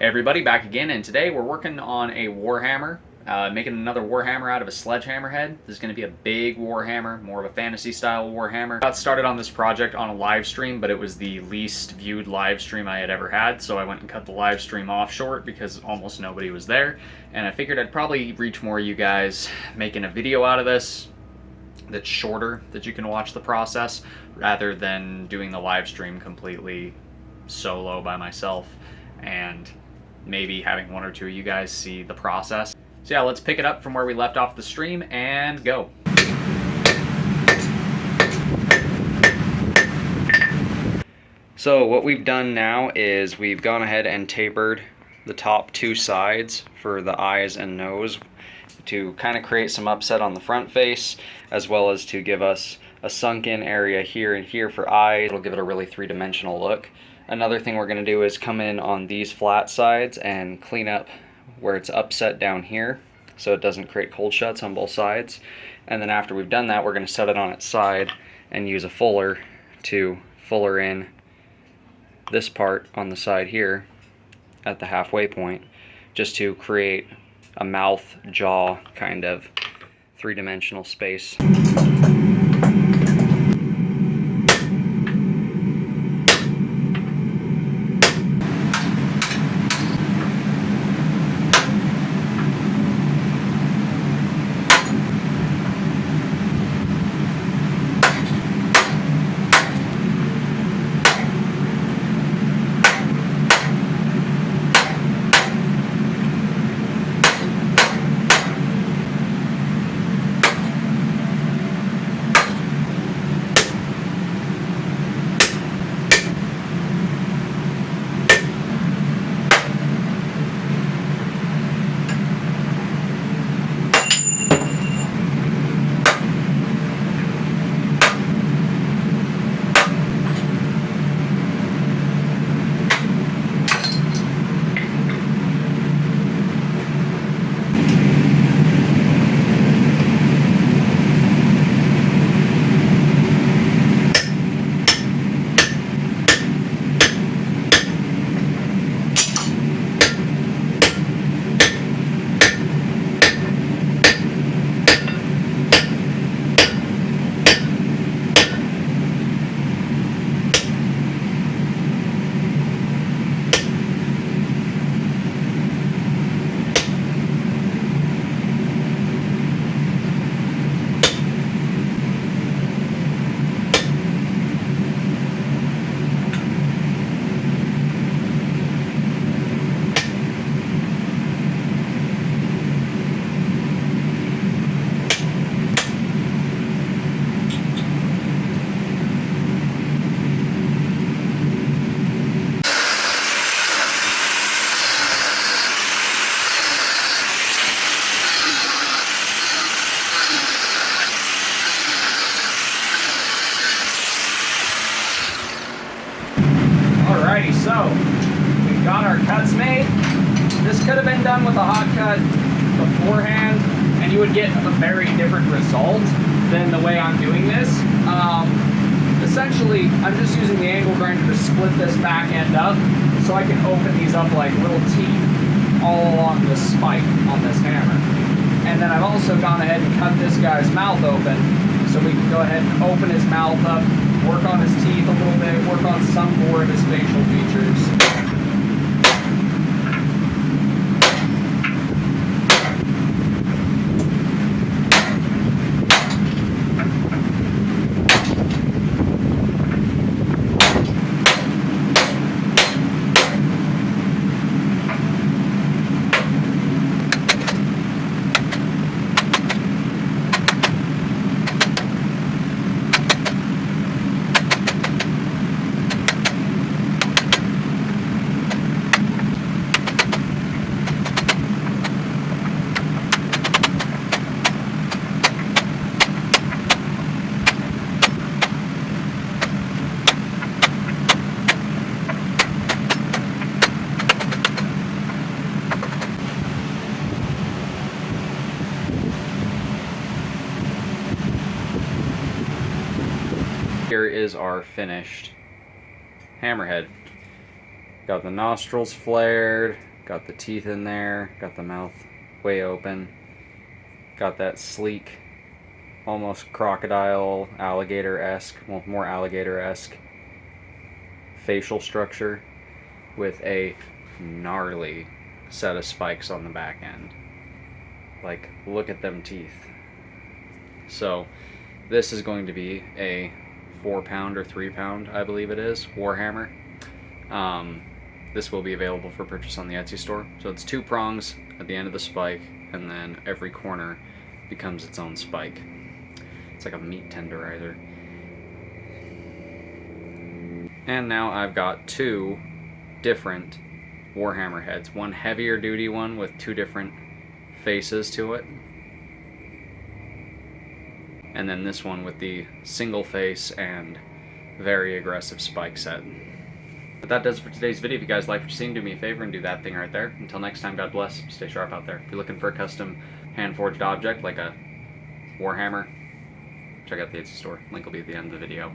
Everybody, back again, and today we're working on a Warhammer, making another Warhammer out of a sledgehammer head. This is going to be a big Warhammer, more of a fantasy style Warhammer. Got started on this project on a live stream, but it was the least viewed live stream I had ever had, so I went and cut the live stream off short because almost nobody was there, and I figured I'd probably reach more of you guys making a video out of this that's shorter, that you can watch the process, rather than doing the live stream completely solo by myself and maybe having one or two of you guys see the process. So yeah, let's pick it up from where we left off the stream and go. So what we've done now is we've gone ahead and tapered the top two sides for the eyes and nose to kind of create some upset on the front face, as well as to give us a sunken area here and here for eyes. It'll give it a really three-dimensional look. Another thing we're going to do is come in on these flat sides and clean up where it's upset down here so it doesn't create cold shuts on both sides. And then after we've done that, we're going to set it on its side and use a fuller to fuller in this part on the side here at the halfway point, just to create a mouth jaw kind of three-dimensional space. So, we've got our cuts made. This could have been done with a hot cut beforehand, and you would get a very different result than the way I'm doing this. Essentially, I'm just using the angle grinder to split this back end up so I can open these up like little teeth all along the spike on this hammer. And then I've also gone ahead and cut this guy's mouth open so we can go ahead and open his mouth up, work on his teeth a little bit, work on some more of his facial features. Here is our finished hammerhead. Got the nostrils flared, Got the teeth in there, got the mouth way open. Got that sleek, almost crocodile, alligator-esque, well, more alligator-esque facial structure with a gnarly set of spikes on the back end. Like, look at them teeth. So this is going to be a 4-pound or 3-pound, I believe it is, Warhammer. This will be available for purchase on the Etsy store. So it's 2 prongs at the end of the spike, and then every corner becomes its own spike. It's like a meat tenderizer. And now I've got 2 different Warhammer heads. One heavier duty one with 2 different faces to it. And then this one with the single face and very aggressive spike set. But that does it for today's video. If you guys like what you're seeing, do me a favor and do that thing right there. Until next time, God bless. Stay sharp out there. If you're looking for a custom hand-forged object like a Warhammer, check out the Etsy store. Link will be at the end of the video.